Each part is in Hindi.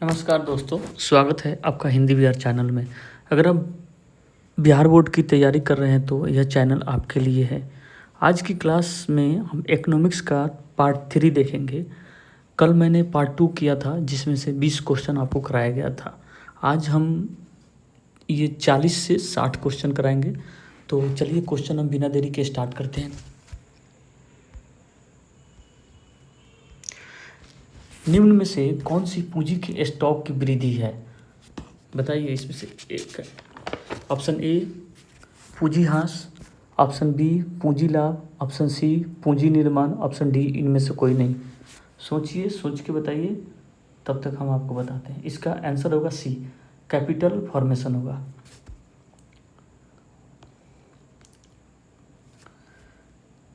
नमस्कार दोस्तों, स्वागत है आपका हिंदी बिहार चैनल में। अगर आप बिहार बोर्ड की तैयारी कर रहे हैं तो यह चैनल आपके लिए है। आज की क्लास में हम इकोनॉमिक्स का पार्ट 3 देखेंगे। कल मैंने पार्ट 2 किया था जिसमें से 20 क्वेश्चन आपको कराया गया था। आज हम ये 40 से 60 क्वेश्चन कराएंगे। तो चलिए क्वेश्चन हम बिना देरी के स्टार्ट करते हैं। निम्न में से कौन सी पूंजी के स्टॉक की वृद्धि है? बताइए इसमें से एक है। ऑप्शन ए पूंजी ह्रास, ऑप्शन बी पूंजी लाभ, ऑप्शन सी पूंजी निर्माण, ऑप्शन डी इनमें से कोई नहीं। सोचिए, सोच के बताइए, तब तक हम आपको बताते हैं। इसका आंसर होगा सी, कैपिटल फॉर्मेशन होगा।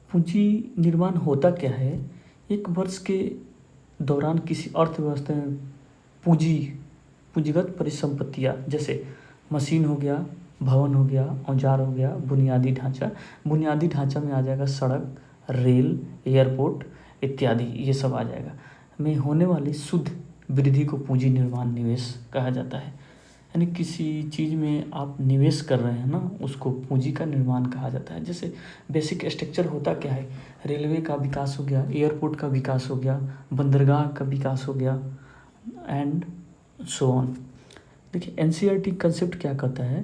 पूंजी निर्माण होता क्या है? एक वर्ष के दौरान किसी अर्थव्यवस्था में पूंजीगत परिसंपत्तियाँ जैसे मशीन हो गया, भवन हो गया, औजार हो गया, बुनियादी ढांचा। बुनियादी ढांचा में आ जाएगा सड़क, रेल, एयरपोर्ट इत्यादि, ये सब आ जाएगा। में होने वाली शुद्ध वृद्धि को पूंजी निर्माण निवेश कहा जाता है। यानी किसी चीज़ में आप निवेश कर रहे हैं ना, उसको पूंजी का निर्माण कहा जाता है। जैसे बेसिक स्ट्रक्चर होता क्या है? रेलवे का विकास हो गया, एयरपोर्ट का विकास हो गया, बंदरगाह का विकास हो गया एंड सो ऑन। देखिए एनसीईआरटी कंसेप्ट क्या कहता है?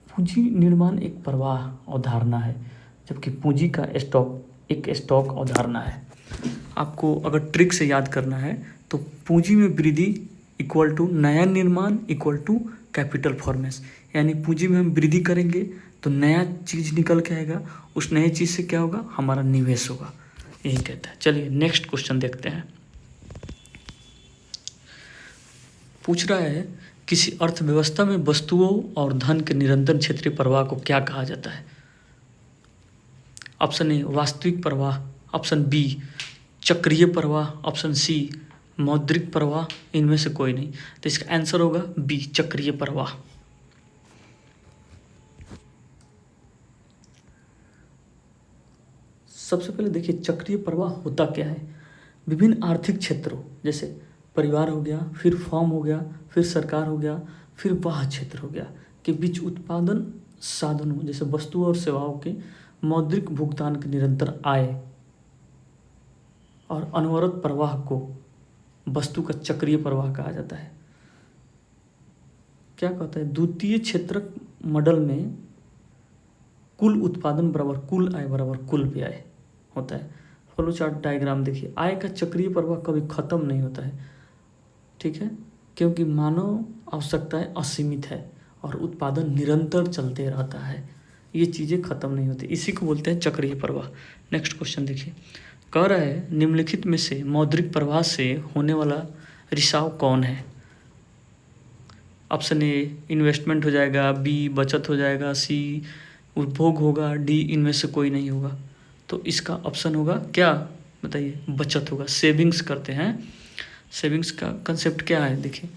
पूंजी निर्माण एक प्रवाह अवधारणा है, जबकि पूंजी का स्टॉक एक स्टॉक अवधारणा है। आपको अगर ट्रिक से याद करना है तो पूंजी में वृद्धि इक्वल टू नया निर्माण इक्वल टू कैपिटल फॉर्मेशन। यानी पूंजी में हम वृद्धि करेंगे तो नया चीज़ निकल के आएगा, उस नए चीज़ से क्या होगा? हमारा निवेश होगा, यही कहता है। चलिए नेक्स्ट क्वेश्चन देखते हैं। पूछ रहा है किसी अर्थव्यवस्था में वस्तुओं और धन के निरंतर क्षेत्रीय प्रवाह को क्या कहा जाता है? ऑप्शन ए वास्तविक प्रवाह, ऑप्शन बी चक्रीय प्रवाह, ऑप्शन सी मौद्रिक प्रवाह, इनमें से कोई नहीं। तो इसका आंसर होगा बी, चक्रीय प्रवाह। सबसे पहले देखिए चक्रीय प्रवाह होता क्या है। विभिन्न आर्थिक क्षेत्रों जैसे परिवार हो गया, फिर फर्म हो गया, फिर सरकार हो गया, फिर बाह्य क्षेत्र हो गया के बीच उत्पादन साधनों जैसे वस्तुओं और सेवाओं के मौद्रिक भुगतान के निरंतर आय और अनवरत प्रवाह को वस्तु का चक्रीय प्रवाह कहा जाता है। क्या कहता है? द्वितीय क्षेत्रक मॉडल में कुल उत्पादन बराबर कुल आय बराबर कुल व्यय होता है। फ्लो चार्ट डायग्राम देखिए, आय का चक्रीय प्रवाह कभी खत्म नहीं होता है, ठीक है, क्योंकि मानव आवश्यकताएं असीमित है और उत्पादन निरंतर चलते रहता है। ये चीज़ें खत्म नहीं होती, इसी को बोलते हैं चक्रीय प्रवाह। नेक्स्ट क्वेश्चन देखिए, कह रहा है निम्नलिखित में से मौद्रिक प्रवाह से होने वाला रिसाव कौन है? ऑप्शन ए इन्वेस्टमेंट हो जाएगा, बी बचत हो जाएगा, सी उपभोग होगा, डी इनमें से कोई नहीं होगा। तो इसका ऑप्शन होगा क्या? बताइए, बचत होगा। सेविंग्स करते हैं। सेविंग्स का कंसेप्ट क्या है? देखिए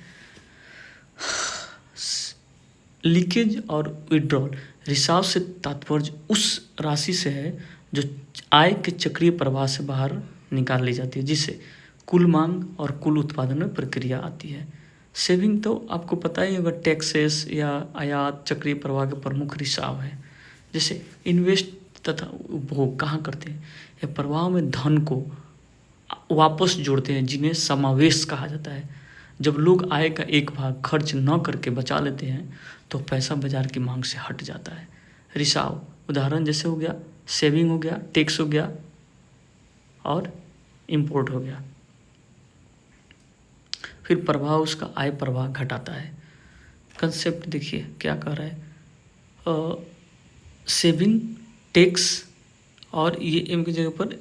लीकेज और विड्रॉल, रिसाव से तात्पर्य उस राशि से है जो आय के चक्रीय प्रवाह से बाहर निकाल ली जाती है, जिससे कुल मांग और कुल उत्पादन में प्रक्रिया आती है। सेविंग तो आपको पता ही होगा, टैक्सेस या आयात चक्रीय प्रवाह के प्रमुख रिसाव है। जैसे इन्वेस्ट तथा उपभोग कहाँ करते हैं? ये प्रवाह में धन को वापस जोड़ते हैं, जिन्हें समावेश कहा जाता है। जब लोग आय का एक भाग खर्च न करके बचा लेते हैं तो पैसा बाजार की मांग से हट जाता है। रिसाव उदाहरण जैसे हो गया, सेविंग हो गया, टैक्स हो गया और इंपोर्ट हो गया। फिर प्रभाव उसका आय प्रवाह घटाता है। कंसेप्ट देखिए क्या कह रहा है, सेविंग, टैक्स और ये एम की जगह पर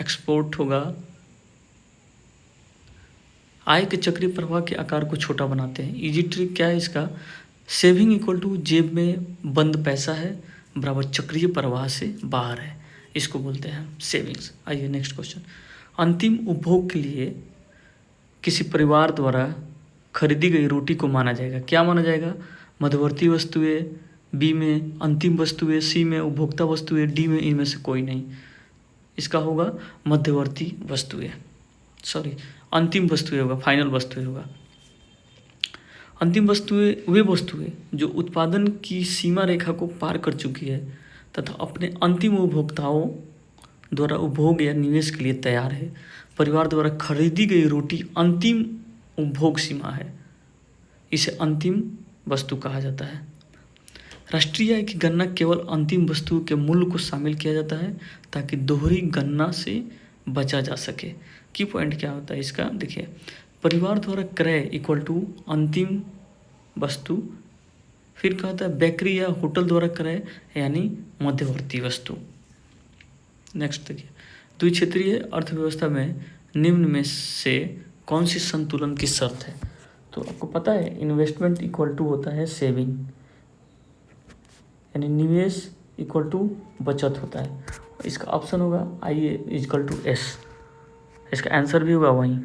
एक्सपोर्ट होगा। आय के चक्रीय प्रवाह के आकार को छोटा बनाते हैं। इजी ट्रिक क्या है इसका? सेविंग इक्वल टू जेब में बंद पैसा है बराबर चक्रीय प्रवाह से बाहर है, इसको बोलते हैं सेविंग्स। आइए नेक्स्ट क्वेश्चन, अंतिम उपभोग के लिए किसी परिवार द्वारा खरीदी गई रोटी को माना जाएगा, क्या माना जाएगा? मध्यवर्ती वस्तुएं, बी में अंतिम वस्तुएं, सी में उपभोक्ता वस्तुएं, डी में इनमें से कोई नहीं। इसका होगा मध्यवर्ती वस्तुएं। सॉरी, अंतिम वस्तुएं होगा, फाइनल वस्तुएं होगा। अंतिम वस्तुएं वे वस्तुएं जो उत्पादन की सीमा रेखा को पार कर चुकी है तथा अपने अंतिम उपभोक्ताओं द्वारा उपभोग या निवेश के लिए तैयार है। परिवार द्वारा खरीदी गई रोटी अंतिम उपभोग सीमा है, इसे अंतिम वस्तु कहा जाता है। राष्ट्रीय आय की गणना केवल अंतिम वस्तु के मूल्य को शामिल किया जाता है ताकि दोहरी गणना से बचा जा सके। की पॉइंट क्या होता है इसका, देखिए, परिवार द्वारा क्रय इक्वल टू अंतिम वस्तु, फिर क्या होता है बेकरी या होटल द्वारा क्रय यानी मध्यवर्ती वस्तु। नेक्स्ट देखिए, द्विक्षेत्रीय अर्थव्यवस्था में निम्न में से कौन सी संतुलन की शर्त है। तो आपको पता है इन्वेस्टमेंट इक्वल टू होता है सेविंग, यानी निवेश इक्वल टू बचत होता है। इसका ऑप्शन होगा आई इक्वल टू एस, इसका आंसर भी होगा वहीं।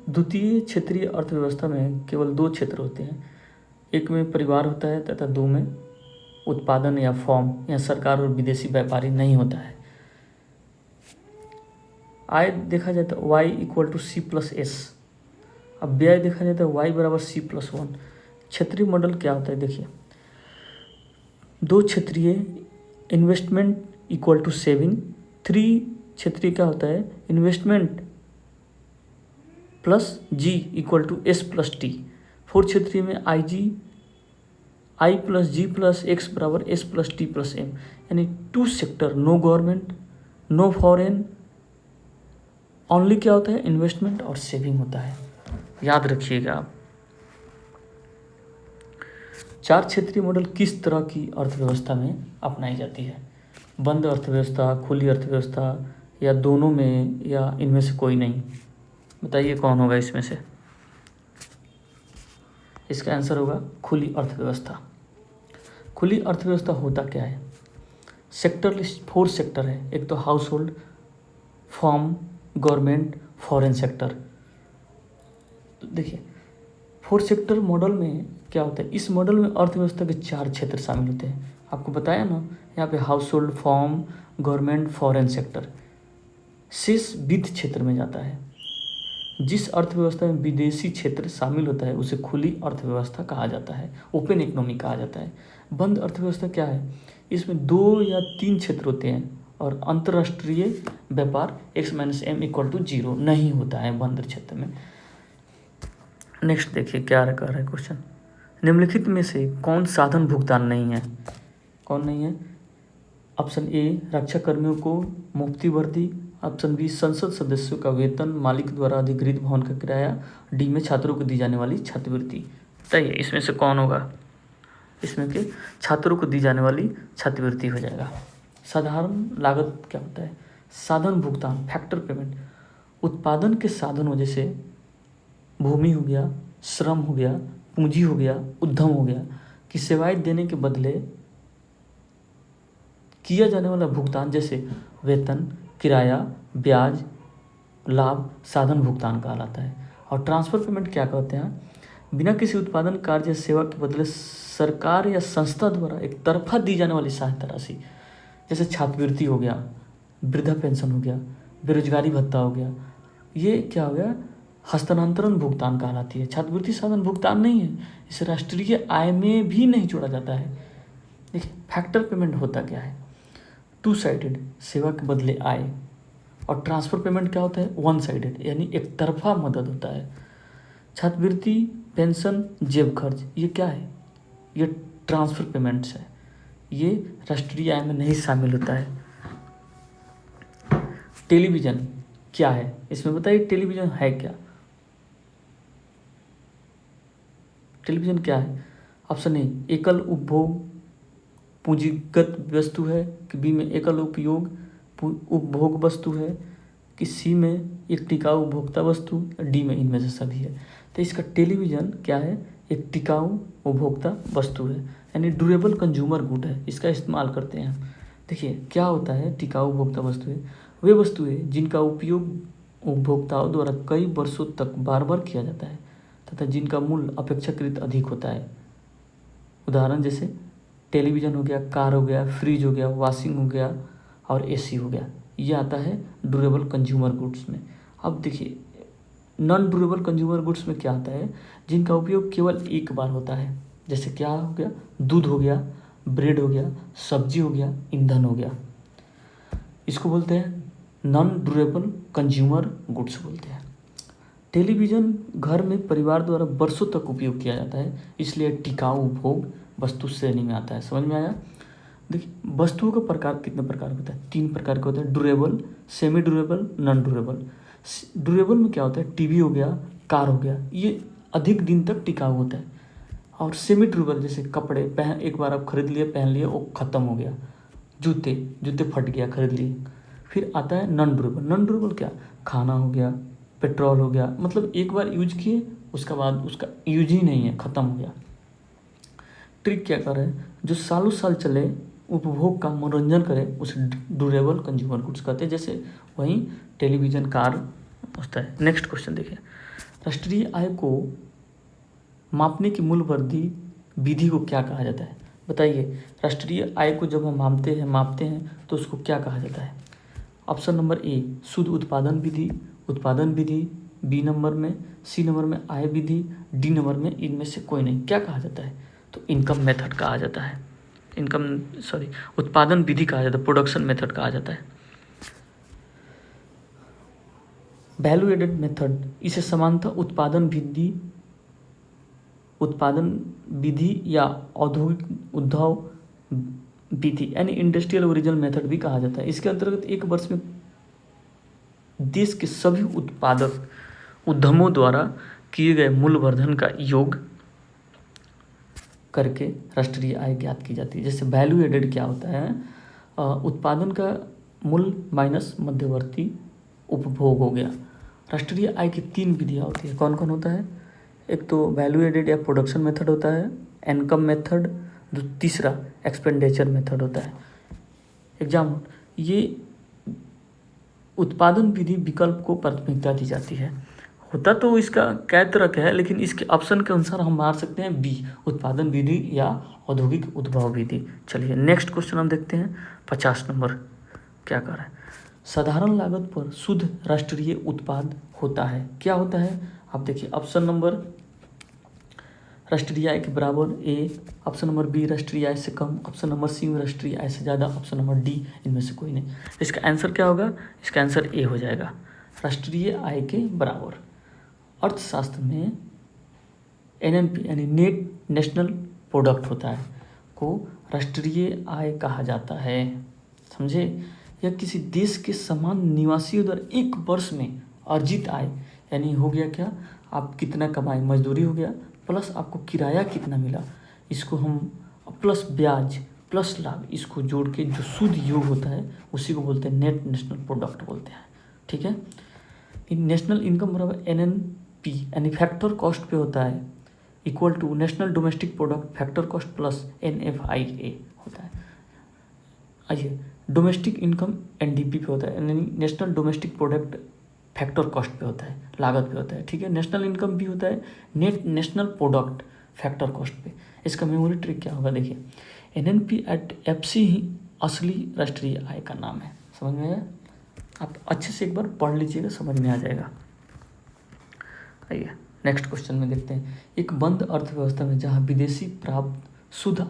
द्वितीय क्षेत्रीय अर्थव्यवस्था में केवल दो क्षेत्र होते हैं, एक में परिवार होता है तथा दो में उत्पादन या फॉर्म या सरकार और विदेशी व्यापारी नहीं होता है। आय देखा जाए तो y equal to C plus S, अब व्यय देखा जाए तो y बराबर सी प्लस वन। क्षेत्रीय मॉडल क्या होता है, देखिए, दो क्षेत्रीय investment equal to saving, three क्षेत्रीय क्या होता है investment plus G equal to S plus T, four क्षेत्रीय में I plus G plus X बराबर S plus T plus M, यानी two sector, no government no foreign, only क्या होता है इन्वेस्टमेंट और सेविंग होता है, याद रखिएगा आप। चार क्षेत्रीय मॉडल किस तरह की अर्थव्यवस्था में अपनाई जाती है, बंद अर्थव्यवस्था, खुली अर्थव्यवस्था, या दोनों में, या इनमें से कोई नहीं, बताइए कौन होगा इसमें से। इसका आंसर होगा खुली अर्थव्यवस्था। खुली अर्थव्यवस्था होता क्या है, सेक्टर लिस्ट 4 सेक्टर है, एक तो house hold, form, government, foreign sector. देखिए 4 सेक्टर मॉडल में क्या होता है, इस मॉडल में अर्थव्यवस्था के 4 क्षेत्र शामिल होते हैं। आपको बताया ना यहाँ पे house hold, form, government, foreign sector. शेष वित्त क्षेत्र में जाता है। जिस अर्थव्यवस्था में विदेशी क्षेत्र शामिल होता है उसे खुली अर्थव्यवस्था कहा जाता है, ओपन इकोनॉमी कहा जाता है। बंद अर्थव्यवस्था क्या है, इसमें 2 या 3 क्षेत्र होते हैं और अंतर्राष्ट्रीय व्यापार x-m इक्वल टू 0 नहीं होता है बंद क्षेत्र में। नेक्स्ट देखिए क्या कर रहा है क्वेश्चन, निम्नलिखित में से कौन साधन भुगतान नहीं है, कौन नहीं है। ऑप्शन ए रक्षा कर्मियों को मुफ्ती वर्दी, ऑप्शन बी संसद सदस्यों का वेतन, मालिक द्वारा अधिग्रहित भवन का किराया, डी में छात्रों को दी जाने वाली छात्रवृत्ति। बताइए इसमें से कौन होगा, इसमें के छात्रों को दी जाने वाली छात्रवृत्ति हो जाएगा। साधारण लागत क्या होता है, साधन भुगतान, फैक्टर पेमेंट, उत्पादन के साधनों जैसे भूमि हो गया, श्रम हो गया, पूंजी हो गया, उद्यम हो गया की सेवाएं देने के बदले किया जाने वाला भुगतान जैसे वेतन, किराया, ब्याज, लाभ, साधन भुगतान कहलाता है। और ट्रांसफ़र पेमेंट क्या कहते हैं, बिना किसी उत्पादन कार्य या सेवा के बदले सरकार या संस्था द्वारा एक तरफा दी जाने वाली सहायता राशि, जैसे छात्रवृत्ति हो गया, वृद्धा पेंशन हो गया, बेरोजगारी भत्ता हो गया, ये क्या हो गया हस्तांतरण भुगतान कहलाती है। छात्रवृत्ति साधन भुगतान नहीं है, इसे राष्ट्रीय आय में भी नहीं जोड़ा जाता है। देखिए फैक्टर पेमेंट होता क्या है, 2 साइडेड, सेवा के बदले आय, और ट्रांसफ़र पेमेंट क्या होता है 1 साइडेड, यानी एक तरफा मदद होता है। छात्रवृत्ति, पेंशन, जेब खर्च, ये क्या है, ये ट्रांसफ़र पेमेंट्स है, ये राष्ट्रीय आय में नहीं शामिल होता है। टेलीविज़न क्या है, इसमें बताइए टेलीविज़न है क्या, टेलीविज़न क्या है। ऑप्शन ए एकल उपभोग पूंजीगत वस्तु है, कि बी में एकल उपयोग उपभोग वस्तु है, कि सी में एक टिकाऊ उपभोक्ता वस्तु, डी में इनमें से सभी है। तो इसका टेलीविज़न क्या है, एक टिकाऊ उपभोक्ता वस्तु है, यानी ड्यूरेबल कंज्यूमर गुड है, इसका इस्तेमाल करते हैं। देखिए क्या होता है टिकाऊ उपभोक्ता वस्तुएं, वे वस्तुएं जिनका उपयोग उपभोक्ताओं द्वारा कई वर्षों तक बार बार किया जाता है तथा जिनका मूल्य अपेक्षाकृत अधिक होता है। उदाहरण जैसे टेलीविज़न हो गया, कार हो गया, फ्रिज हो गया, वॉशिंग हो गया और एसी हो गया, ये आता है ड्यूरेबल कंज्यूमर गुड्स में। अब देखिए नॉन ड्यूरेबल कंज्यूमर गुड्स में क्या आता है, जिनका उपयोग केवल एक बार होता है। जैसे क्या हो गया, दूध हो गया, ब्रेड हो गया, सब्जी हो गया, ईंधन हो गया, इसको बोलते हैं नॉन ड्यूरेबल कंज्यूमर गुड्स बोलते हैं। टेलीविज़न घर में परिवार द्वारा वर्षों तक उपयोग किया जाता है, इसलिए टिकाऊ उपभोग वस्तु श्रेणी में आता है। समझ में आया? देखिए वस्तुओं का प्रकार कितने प्रकार का होता है, 3 प्रकार के होते हैं, durable, semi durable, non durable. Durable में क्या होता है, टीवी हो गया, कार हो गया, ये अधिक दिन तक टिकाऊ होता है। और सेमी ड्यूरेबल जैसे कपड़े एक बार आप खरीद लिए, पहन लिए, वो ख़त्म हो गया। जूते फट गया, खरीद लिए। फिर आता है नॉन ड्यूरेबल। नॉन ड्यूरेबल क्या, खाना हो गया, पेट्रोल हो गया, मतलब एक बार यूज किए उसका बाद उसका यूज ही नहीं है, ख़त्म हो गया। ट्रिक क्या कर रहे हैं, जो सालों साल चले, उपभोग का मनोरंजन करे, उसे ड्यूरेबल कंज्यूमर गुड्स कहते हैं। जैसे वहीं टेलीविज़न, कार होता है। नेक्स्ट क्वेश्चन देखिए, राष्ट्रीय आय को मापने की मूल्यवर्धी विधि को क्या कहा जाता है? बताइए, राष्ट्रीय आय को जब हम मापते हैं तो उसको क्या कहा जाता है? ऑप्शन नंबर ए शुद्ध उत्पादन विधि, बी नंबर में, सी नंबर में आय विधि, डी नंबर में इनमें से कोई नहीं। क्या कहा जाता है? तो इनकम मेथड कहा जाता है। उत्पादन विधि कहा जाता है, प्रोडक्शन मेथड कहा जाता है। वैल्यू एडेड मेथड, इसे समानतः उत्पादन विधि या औद्योगिक उद्भव विधि यानी इंडस्ट्रियल ओरिजिनल मेथड भी कहा जाता है। इसके अंतर्गत एक वर्ष में देश के सभी उत्पादक उद्यमों द्वारा किए गए मूल्यवर्धन का योग करके राष्ट्रीय आय ज्ञात की जाती है। जैसे वैल्यू एडेड क्या होता है, उत्पादन का मूल्य माइनस मध्यवर्ती उपभोग हो गया। राष्ट्रीय आय की 3 विधियाँ होती है। कौन कौन होता है? एक तो वैल्यू एडेड या प्रोडक्शन मेथड होता है, इनकम मेथड, जो तीसरा एक्सपेंडिचर मेथड होता है। एग्जाम, ये उत्पादन विधि विकल्प को प्राथमिकता दी जाती है। होता तो इसका कई तरह का है, लेकिन इसके ऑप्शन के अनुसार हम मार सकते हैं बी, उत्पादन विधि या औद्योगिक उद्भव विधि। चलिए नेक्स्ट क्वेश्चन हम देखते हैं, 50 नंबर क्या कर रहा है। साधारण लागत पर शुद्ध राष्ट्रीय उत्पाद होता है। क्या होता है? आप देखिए, ऑप्शन नंबर राष्ट्रीय आय के बराबर ए, ऑप्शन नंबर बी राष्ट्रीय आय से कम, ऑप्शन नंबर सी राष्ट्रीय आय से ज़्यादा, ऑप्शन नंबर डी इनमें से कोई नहीं। इसका आंसर क्या होगा? इसका आंसर ए हो जाएगा, राष्ट्रीय आय के बराबर। अर्थशास्त्र में एनएनपी यानी नेट नेशनल प्रोडक्ट होता है को राष्ट्रीय आय कहा जाता है। समझे? या किसी देश के समान निवासियों द्वारा एक वर्ष में अर्जित आय, यानी हो गया क्या, आप कितना कमाए, मजदूरी हो गया, प्लस आपको किराया कितना मिला, इसको हम प्लस ब्याज प्लस लाभ, इसको जोड़ के जो शुद्ध योग होता है उसी को बोलते हैं नेट नेशनल प्रोडक्ट बोलते हैं। ठीक है, नेशनल इनकम बराबर एनएनपी यानी फैक्टर कॉस्ट पे होता है, equal to national domestic product factor cost plus NFIA होता है। आइए, डोमेस्टिक इनकम एनडीपी पे होता है, यानी national domestic product factor cost पे होता है, लागत पे होता है। ठीक है, नेशनल इनकम भी होता है net national product factor cost पे। इसका मेमोरी ट्रिक क्या होगा, देखिए, एनएनपी एट एफसी ही असली राष्ट्रीय आय का नाम है। समझ में आया? आप अच्छे से एक बार पढ़ लीजिएगा, समझ में आ जाएगा। आइए नेक्स्ट क्वेश्चन में देखते हैं, एक बंद अर्थव्यवस्था में जहाँ विदेशी प्राप्त शुद्ध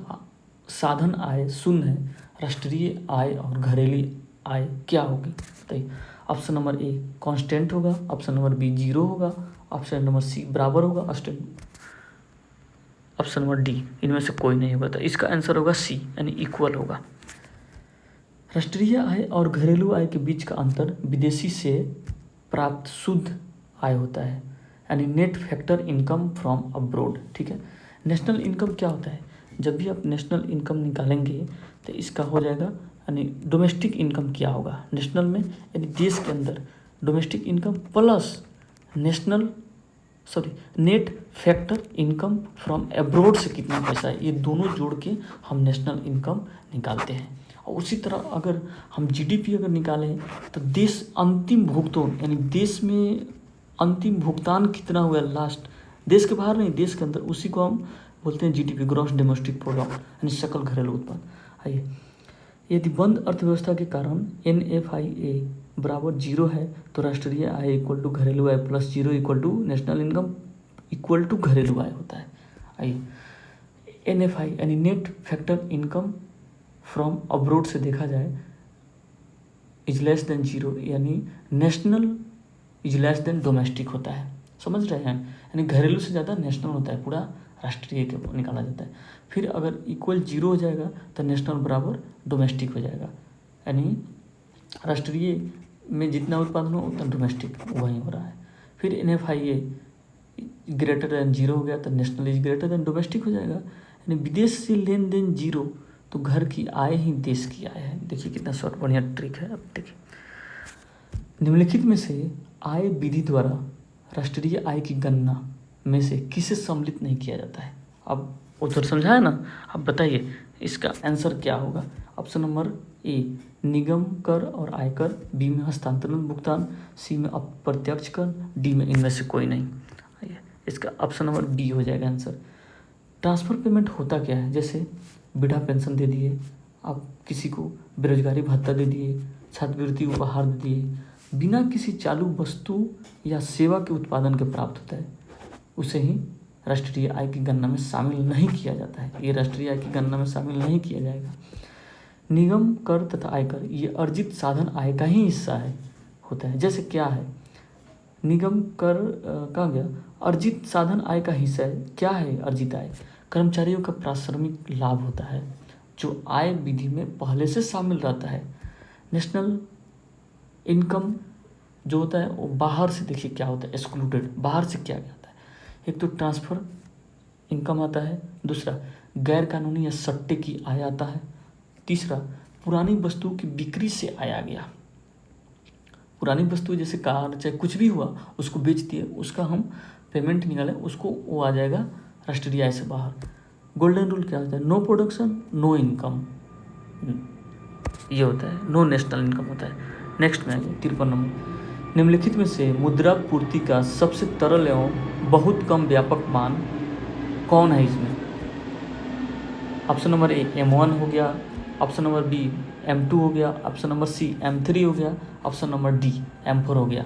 साधन आय शून्य है, राष्ट्रीय आय और घरेलू आय क्या होगी? बताइए। ऑप्शन नंबर ए कांस्टेंट होगा, ऑप्शन नंबर बी 0 होगा, ऑप्शन नंबर सी बराबर होगा, ऑप्शन नंबर डी इनमें से कोई नहीं होगा। तो इसका आंसर होगा सी यानी इक्वल होगा। राष्ट्रीय आय और घरेलू आय के बीच का अंतर विदेशी से प्राप्त शुद्ध आय होता है, यानी net factor income from abroad. ठीक है, नेशनल इनकम क्या होता है? जब भी आप नेशनल इनकम निकालेंगे तो इसका हो जाएगा, यानी डोमेस्टिक इनकम क्या होगा नेशनल में, यानी देश के अंदर domestic income plus net factor income from abroad से कितना पैसा है, ये दोनों जोड़ के हम नेशनल इनकम निकालते हैं। और उसी तरह अगर हम जीडीपी अगर निकालें तो देश अंतिम भुगतान, यानी देश में अंतिम भुगतान कितना हुआ लास्ट, देश के बाहर नहीं देश के अंदर, उसी को हम बोलते हैं जीडीपी, ग्रॉस डोमेस्टिक प्रोडक्ट, यानी सकल घरेलू उत्पाद। आइए, यदि बंद अर्थव्यवस्था के कारण NFIA बराबर 0 है तो राष्ट्रीय आय इक्वल टू घरेलू आय plus 0 equal to national income equal to घरेलू आय होता है। आइए NFI यानी net factor income from abroad से देखा जाए इज लेस देन 0 यानी national is less than domestic होता है। समझ रहे हैं, यानी घरेलू से ज़्यादा नेशनल होता है, पूरा राष्ट्रीय के निकाला जाता है। फिर अगर इक्वल 0 हो जाएगा तो नेशनल बराबर डोमेस्टिक हो जाएगा, यानी राष्ट्रीय में जितना उत्पादन हो उतना डोमेस्टिक वहीं हो रहा है। फिर NFIA ग्रेटर देन 0 हो गया तो national is greater than domestic हो जाएगा, यानी विदेश से लेन देन 0 तो घर की आय ही देश की आय है। देखिए कितना शॉर्ट बढ़िया ट्रिक है। अब देखिए निम्नलिखित में से आय विधि द्वारा राष्ट्रीय आय की गणना में से किसे सम्मिलित नहीं किया जाता है। अब उत्तर समझाया ना, अब बताइए इसका आंसर क्या होगा। ऑप्शन नंबर ए निगम कर और आयकर, बी में हस्तांतरण भुगतान, सी में अप्रत्यक्ष कर, डी में इनमें से कोई नहीं। आइए इसका ऑप्शन नंबर बी हो जाएगा आंसर। ट्रांसफ़र पेमेंट होता क्या है, जैसे वृद्धा पेंशन दे दिए, आप किसी को बेरोजगारी भत्ता दे दिए, छात्रवृत्ति उपहार दे दिए, बिना किसी चालू वस्तु या सेवा के उत्पादन के प्राप्त होता है, उसे ही राष्ट्रीय आय की गणना में शामिल नहीं किया जाता है। ये राष्ट्रीय आय की गणना में शामिल नहीं किया जाएगा। निगम कर तथा आयकर ये अर्जित साधन आय का ही हिस्सा है होता है। जैसे क्या है, निगम कर कहाँ गया, अर्जित साधन आय का हिस्सा है। क्या है अर्जित आय, कर्मचारियों का पारिश्रमिक लाभ होता है जो आय विधि में पहले से शामिल रहता है। नेशनल इनकम जो होता है वो बाहर से, देखिए क्या होता है एक्सक्लूडेड, बाहर से क्या होता है, एक तो ट्रांसफ़र इनकम आता है, दूसरा गैर कानूनी या सट्टे की आय आता है, तीसरा पुरानी वस्तुओं की बिक्री से आय आ गया। पुरानी वस्तु जैसे कार चाहे कुछ भी हुआ उसको बेच दिए, उसका हम पेमेंट निकालें, उसको वो आ जाएगा राष्ट्रीय आय से बाहर। गोल्डन रूल क्या होता है, नो प्रोडक्शन नो इनकम, ये होता है, नो नेशनल इनकम होता है। नेक्स्ट में आ गया 53 नंबर। निम्नलिखित में से मुद्रा पूर्ति का सबसे तरल एवं बहुत कम व्यापक मान कौन है इसमें। ऑप्शन नंबर ए M1 हो गया, ऑप्शन नंबर बी M2 हो गया, ऑप्शन नंबर सी M3 हो गया, ऑप्शन नंबर डी M4 हो गया।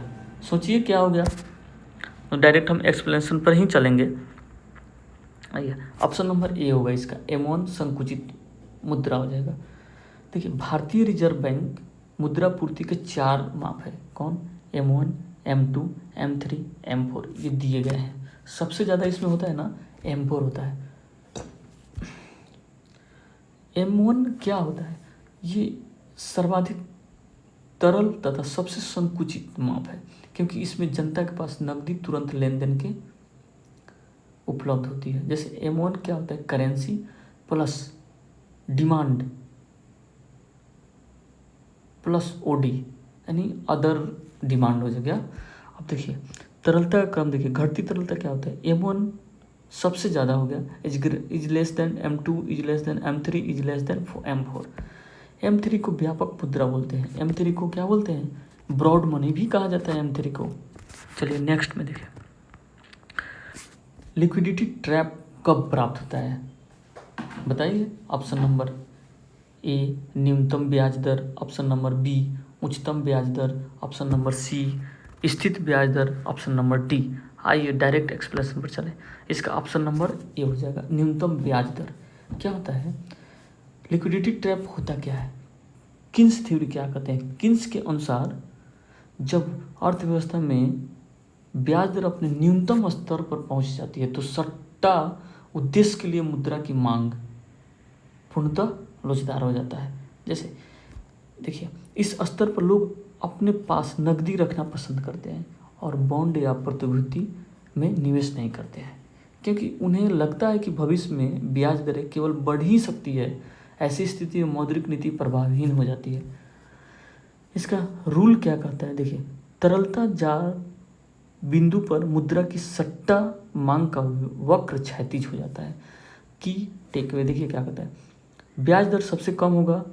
सोचिए क्या हो गया, तो डायरेक्ट हम एक्सप्लेनेशन पर ही चलेंगे। आइए ऑप्शन नंबर ए होगा इसका, M1 संकुचित मुद्रा हो जाएगा। देखिए भारतीय रिजर्व बैंक मुद्रा पूर्ति के 4 माप है, कौन, M1 M2 M3 M4 ये दिए गए हैं। सबसे ज़्यादा इसमें होता है ना M4 होता है। M1 क्या होता है, ये सर्वाधिक तरल तथा सबसे संकुचित माप है, क्योंकि इसमें जनता के पास नकदी तुरंत लेन देन के उपलब्ध होती है। जैसे M1 क्या होता है, currency plus demand plus OD यानी अदर डिमांड हो गया। अब देखिए तरलता का क्रम देखिए, घटती तरलता क्या होता है, M1 सबसे ज़्यादा हो गया, is less then M2 is less then M3 is less then M4। M3 को व्यापक मुद्रा बोलते हैं, M3 को क्या बोलते हैं, ब्रॉड मनी भी कहा जाता है M3 को। चलिए नेक्स्ट में देखिए, लिक्विडिटी ट्रैप कब प्राप्त होता है बताइए। ऑप्शन नंबर ए न्यूनतम ब्याज दर, ऑप्शन नंबर बी उच्चतम ब्याज दर, ऑप्शन नंबर सी स्थित ब्याज दर, ऑप्शन नंबर डी। आइए डायरेक्ट एक्सप्लेनेशन पर चले, इसका ऑप्शन नंबर ए हो जाएगा, न्यूनतम ब्याज दर। क्या होता है लिक्विडिटी ट्रैप, होता क्या है, किन्स थ्योरी क्या कहते हैं, किन्स के अनुसार जब अर्थव्यवस्था में ब्याज दर अपने न्यूनतम स्तर पर पहुंच जाती है तो सट्टा उद्देश्य के लिए मुद्रा की मांग पूर्णतः लोचदार हो जाता है। जैसे देखिए इस स्तर पर लोग अपने पास नकदी रखना पसंद करते हैं और बॉन्ड या प्रतिभूति में निवेश नहीं करते हैं, क्योंकि उन्हें लगता है कि भविष्य में ब्याज दरें केवल बढ़ ही सकती है। ऐसी स्थिति में मौद्रिक नीति प्रभावहीन हो जाती है। इसका रूल क्या कहता है, देखिए तरलता जार बिंदु पर मुद्रा की सट्टा मांग का वक्र क्षैतिज हो जाता है। की टेकअवे देखिए क्या कहता है, ब्याज दर सबसे कम होगा,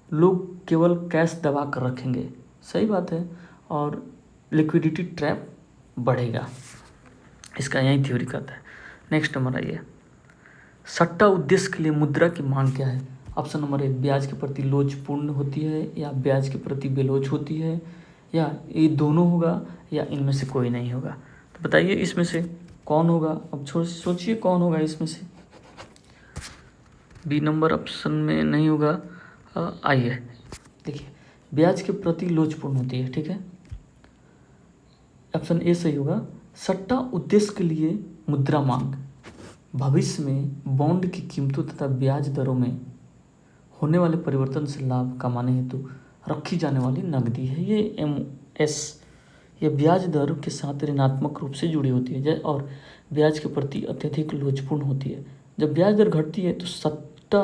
लोग केवल कैश दबा कर रखेंगे, सही बात है, और लिक्विडिटी ट्रैप बढ़ेगा। इसका यही थ्योरी कहता है। नेक्स्ट नंबर आइए, सट्टा उद्देश्य के लिए मुद्रा की मांग क्या है। ऑप्शन नंबर ए, ब्याज के प्रति लोच पूर्ण होती है या ब्याज के प्रति बेलोच होती है, या ये दोनों होगा, या इनमें से कोई नहीं होगा। तो बताइए इसमें से कौन होगा। अब सोचिए कौन होगा इसमें से। बी नंबर ऑप्शन में नहीं होगा। आइए देखिए, ब्याज के प्रति लोचपूर्ण होती है, ठीक है। ऑप्शन ए सही होगा। सट्टा उद्देश्य के लिए मुद्रा मांग भविष्य में बॉन्ड की कीमतों तथा ब्याज दरों में होने वाले परिवर्तन से लाभ कमाने हेतु रखी जाने वाली नकदी है। ये MS ये ब्याज दर के साथ ऋणात्मक रूप से जुड़ी होती है और ब्याज के प्रति अत्यधिक लोचपूर्ण होती है। जब ब्याज दर घटती है तो सट्टा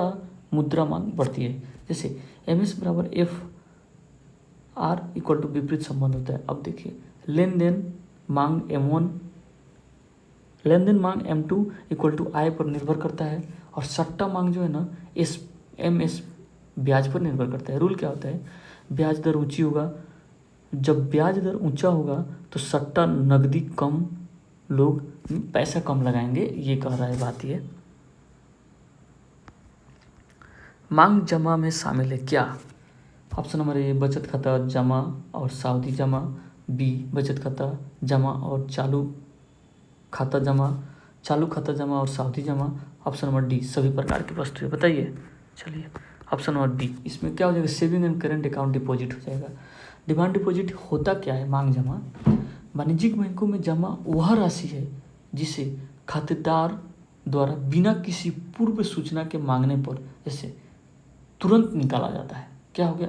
मुद्रा मांग बढ़ती है। जैसे MS बराबर FR इक्वल टू विपरीत संबंध होता है। अब देखिए, लेन देन मांग M1, लेन देन मांग M2 इक्वल टू I पर निर्भर करता है, और सट्टा मांग जो है ना MS ब्याज पर निर्भर करता है। रूल क्या होता है, ब्याज दर ऊंची होगा, जब ब्याज दर ऊंचा होगा तो सट्टा नकदी कम, लोग पैसा कम लगाएंगे, ये कह रहा है बात ये। मांग जमा में शामिल है क्या। ऑप्शन नंबर ए, बचत खाता जमा और सावधि जमा। बी, बचत खाता जमा और चालू खाता जमा और सावधि जमा। ऑप्शन नंबर डी, सभी प्रकार की वस्तुएं। बताइए, चलिए ऑप्शन नंबर डी, इसमें क्या हो जाएगा, saving and current account deposit हो जाएगा। डिमांड डिपॉजिट होता क्या है, मांग जमा वाणिज्यिक बैंकों में जमा वह राशि है जिसे खातेदार द्वारा बिना किसी पूर्व सूचना के मांगने पर जैसे तुरंत निकाला जाता है। क्या हो गया,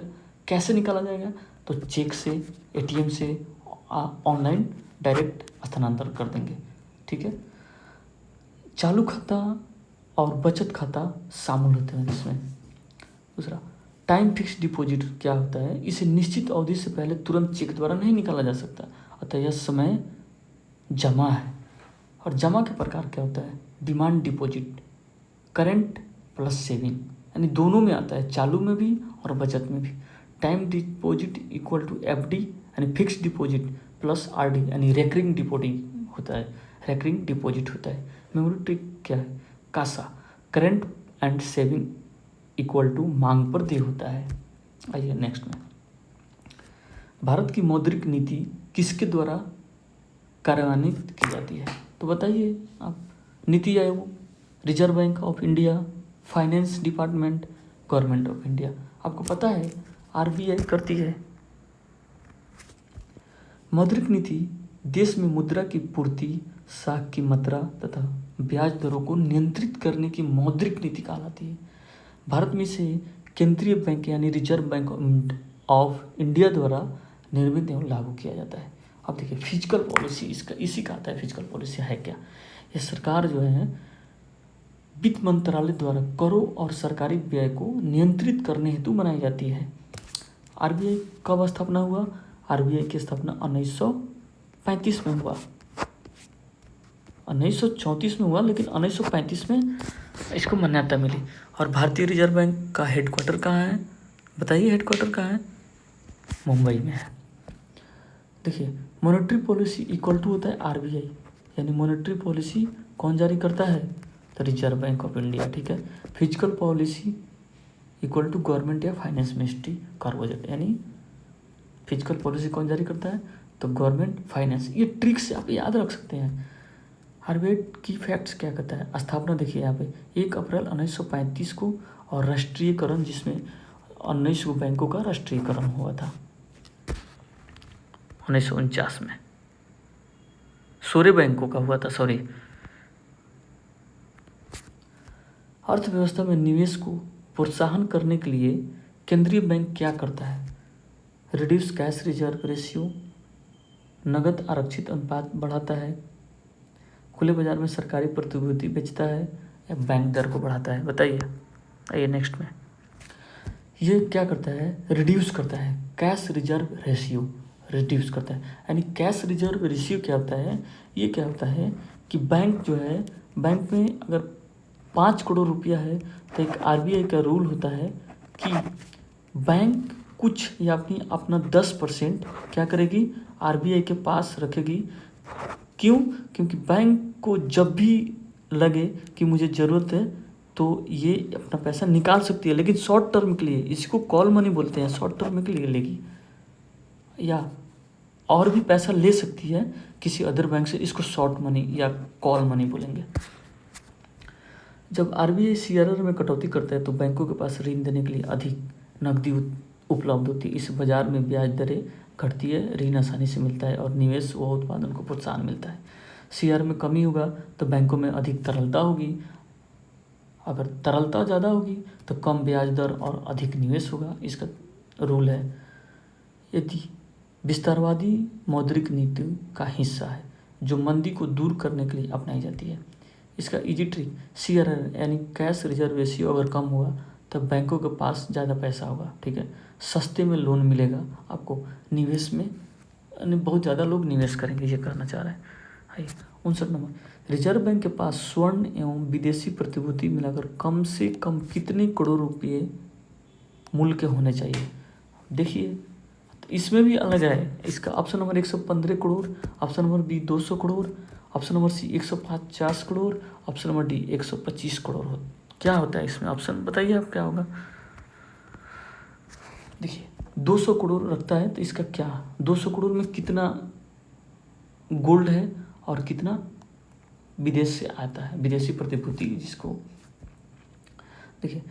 कैसे निकाला जाएगा, तो चेक से, ATM से, ऑनलाइन डायरेक्ट हस्तांतरण कर देंगे, ठीक है। चालू खाता और बचत खाता शामिल होते हैं इसमें। दूसरा, टाइम फिक्स डिपॉजिट क्या होता है, इसे निश्चित अवधि से पहले तुरंत चेक द्वारा नहीं निकाला जा सकता, अतः यह समय जमा है। और जमा के प्रकार क्या होता है, demand deposit, current plus saving, यानी दोनों में आता है, चालू में भी और बचत में भी। Time deposit equal to FD यानी फिक्स डिपॉजिट प्लस RD यानी रेकरिंग डिपॉजिट होता है, रेकरिंग डिपॉजिट होता है। मेमोरी ट्रिक क्या है, CASA, current and saving equal to मांग पर देय होता है। आइए नेक्स्ट में, भारत की मौद्रिक नीति किसके द्वारा कार्यान्वित की जाती है। तो बताइए आप, NITI Aayog, reserve bank of India, finance department, government of India. आपको पता है RBI करती है। मौद्रिक नीति देश में मुद्रा की पूर्ति, साख की मात्रा तथा ब्याज दरों को नियंत्रित करने की मौद्रिक नीति कहलाती है। भारत में से केंद्रीय बैंक यानी रिजर्व बैंक ऑफ इंडिया द्वारा निर्मित एवं लागू किया जाता है। अब देखिए, फिजिकल पॉलिसी इसका इसी का आता है। फिजिकल पॉलिसी है क्या, ये सरकार जो है वित्त मंत्रालय द्वारा करों और सरकारी व्यय को नियंत्रित करने हेतु बनाई जाती है। RBI कब स्थापना हुआ, RBI की स्थापना 1935 में हुआ। 1934 में हुआ, लेकिन 1935 में इसको मान्यता मिली। और भारतीय रिजर्व बैंक का हेडक्वार्टर कहाँ है, बताइए हेडक्वार्टर कहाँ है, मुंबई में है। देखिए, मॉनेटरी पॉलिसी इक्वल टू होता है RBI, यानी मॉनेटरी पॉलिसी कौन जारी करता है, तो रिजर्व बैंक ऑफ इंडिया, ठीक है। Physical policy equal to government या फाइनेंस मिनिस्ट्री कर बजट, यानी फिजिकल पॉलिसी कौन जारी करता है, तो गवर्नमेंट, फाइनेंस। ये ट्रिक से आप याद रख सकते हैं। RBI की फैक्ट्स क्या कहता है, स्थापना देखिए यहाँ पे 1 अप्रैल 1935 को, और राष्ट्रीयकरण जिसमें 19 बैंकों का राष्ट्रीयकरण हुआ था 1949 में, 16 बैंकों का हुआ था, सॉरी। अर्थव्यवस्था में निवेश को प्रोत्साहन करने के लिए केंद्रीय बैंक क्या करता है, रिड्यूस कैश रिजर्व रेशियो, नगद आरक्षित अनुपात बढ़ाता है, खुले बाजार में सरकारी प्रतिभूति बेचता है, या बैंक दर को बढ़ाता है। बताइए। आइए नेक्स्ट में, ये क्या करता है, रिड्यूस करता है, कैश रिजर्व रेशियो रिड्यूस करता है। यानी कैश रिजर्व रेशियो क्या होता है, ये क्या होता है कि बैंक जो है, बैंक में अगर 5 करोड़ रुपया है तो एक RBI का रूल होता है कि बैंक कुछ या अपना 10% क्या करेगी, RBI के पास रखेगी। क्यों, क्योंकि बैंक को जब भी लगे कि मुझे ज़रूरत है तो ये अपना पैसा निकाल सकती है, लेकिन शॉर्ट टर्म के लिए, इसको कॉल मनी बोलते हैं, शॉर्ट टर्म के लिए लेगी, या और भी पैसा ले सकती है किसी अदर बैंक से, इसको शॉर्ट मनी या कॉल मनी बोलेंगे। जब आरबीआई सीआरआर में कटौती करता है तो बैंकों के पास ऋण देने के लिए अधिक नकदी उपलब्ध होती है। इस बाजार में ब्याज दरें घटती है, ऋण आसानी से मिलता है और निवेश व उत्पादन को प्रोत्साहन मिलता है। सीआर में कमी होगा तो बैंकों में अधिक तरलता होगी, अगर तरलता ज़्यादा होगी तो कम ब्याज दर और अधिक निवेश होगा, इसका रूल है। यदि विस्तारवादी मौद्रिक नीति का हिस्सा है जो मंदी को दूर करने के लिए अपनाई जाती है। इसका इजी ट्रिक, सीआरआर यानी कैश रिजर्व रेशियो अगर कम हुआ तब बैंकों के पास ज़्यादा पैसा होगा, ठीक है, सस्ते में लोन मिलेगा आपको, निवेश में यानी बहुत ज़्यादा लोग निवेश करेंगे, ये कहना चाह रहा है। हाई 59 नंबर, रिजर्व बैंक के पास स्वर्ण एवं विदेशी प्रतिभूति मिलाकर कम से कम कितने करोड़ रुपये मूल्य के होने चाहिए। देखिए इसमें भी अलग है, इसका option number 115 crore, option number B 200 crore, option number C 150 crore, option number D 125 crore क्या होता है इसमें ऑप्शन बताइए आप क्या होगा। देखिए 200 करोड़ रखता है तो इसका क्या, 200 करोड़ में कितना गोल्ड है और कितना विदेश से आता है, विदेशी प्रतिभूति जिसको। देखिए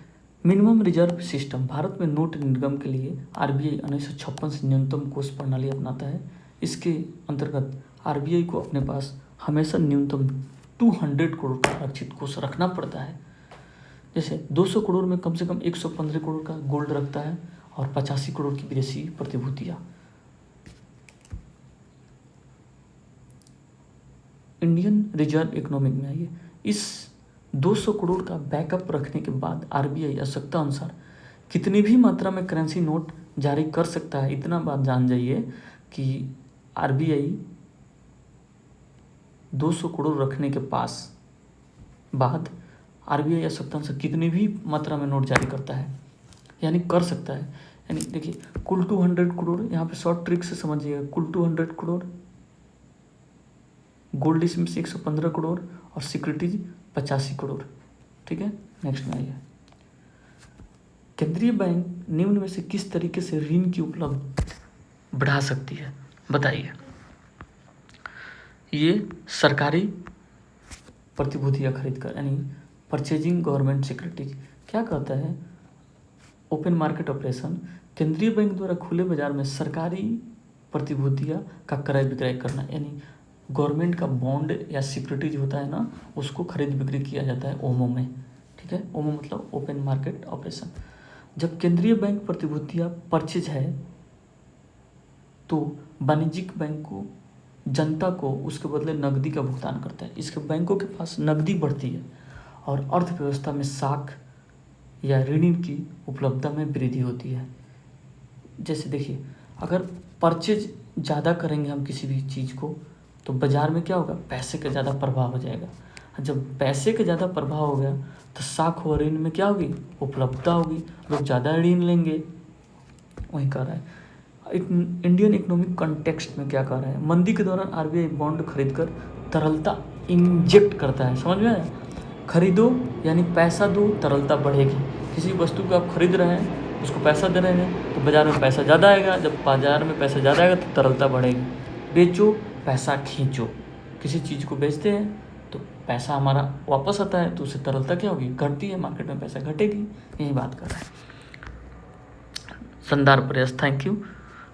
मिनिमम रिजर्व सिस्टम, भारत में नोट निर्गम के लिए आरबीआई 1956 से न्यूनतम कोष प्रणाली अपनाता है। इसके अंतर्गत आरबीआई को अपने पास हमेशा न्यूनतम 200 करोड़ का आरक्षित कोष रखना पड़ता है। जैसे 200 करोड़ में कम से कम 115 करोड़ का गोल्ड रखता है और 85 करोड़ की विदेशी प्रतिभूतियाँ। इंडियन रिजर्व इकोनॉमिक में आइए, इस 200 करोड़ का बैकअप रखने के बाद आरबीआई आवश्यकता अनुसार कितनी भी मात्रा में करेंसी नोट जारी कर सकता है। इतना बात जान जाइए कि आरबीआई 200 करोड़ रखने के बाद आरबीआई आवश्यकता अनुसार कितनी भी मात्रा में नोट जारी करता है, यानी कर सकता है। यानी देखिए कुल 200 करोड़, यहाँ पे शॉर्ट ट्रिक से समझिएगा, कुल 200 करोड़, गोल्ड इसमें से 115 करोड़ और सिक्योरिटीज 85 करोड़, ठीक है। नेक्स्ट में आइए, केंद्रीय बैंक निम्न में से किस तरीके से ऋण की उपलब्ध बढ़ा सकती है, बताइए। ये सरकारी प्रतिभूतियाँ खरीद कर, यानी परचेजिंग गवर्नमेंट सिक्योरिटीज। क्या कहता है, ओपन मार्केट ऑपरेशन, केंद्रीय बैंक द्वारा खुले बाजार में सरकारी प्रतिभूतियाँ का क्रय विक्रय करना, यानी गवर्नमेंट का बॉन्ड या सिक्योरिटीज होता है ना, उसको खरीद बिक्री किया जाता है ओमो में, ठीक है। ओमो मतलब ओपन मार्केट ऑपरेशन। जब केंद्रीय बैंक प्रतिभूतियाँ परचेज है तो वाणिज्यिक बैंक को, जनता को उसके बदले नकदी का भुगतान करता है। इसके बैंकों के पास नकदी बढ़ती है और अर्थव्यवस्था में साख या ऋण की उपलब्धता में वृद्धि होती है। जैसे देखिए अगर परचेज ज़्यादा करेंगे हम किसी भी चीज़ को तो बाज़ार में क्या होगा, पैसे का ज़्यादा प्रभाव हो जाएगा। जब पैसे का ज़्यादा प्रभाव हो गया तो साख व ऋण में क्या होगी, उपलब्धता होगी, लोग ज़्यादा ऋण लेंगे। वही कह रहा है इंडियन इकोनॉमिक कॉन्टेक्स्ट में, क्या कह रहा है, मंदी के दौरान आरबीआई बॉन्ड खरीदकर तरलता इंजेक्ट करता है। समझ में आया, खरीदो यानी पैसा दो, तरलता बढ़ेगी। किसी वस्तु को आप खरीद रहे हैं, उसको पैसा दे रहे हैं तो बाज़ार में पैसा ज़्यादा आएगा, जब बाज़ार में पैसा ज़्यादा आएगा तो तरलता बढ़ेगी। बेचो पैसा खींचो, किसी चीज़ को बेचते हैं तो पैसा हमारा वापस आता है तो उससे तरलता क्या होगी, घटती है, मार्केट में पैसा घटेगी। यही बात कर रहा है। शानदार प्रयास, थैंक यू।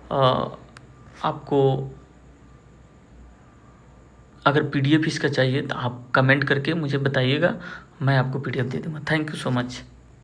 आपको अगर पीडीएफ इसका चाहिए तो आप कमेंट करके मुझे बताइएगा, मैं आपको पीडीएफ दे दूँगा। Thank you so much.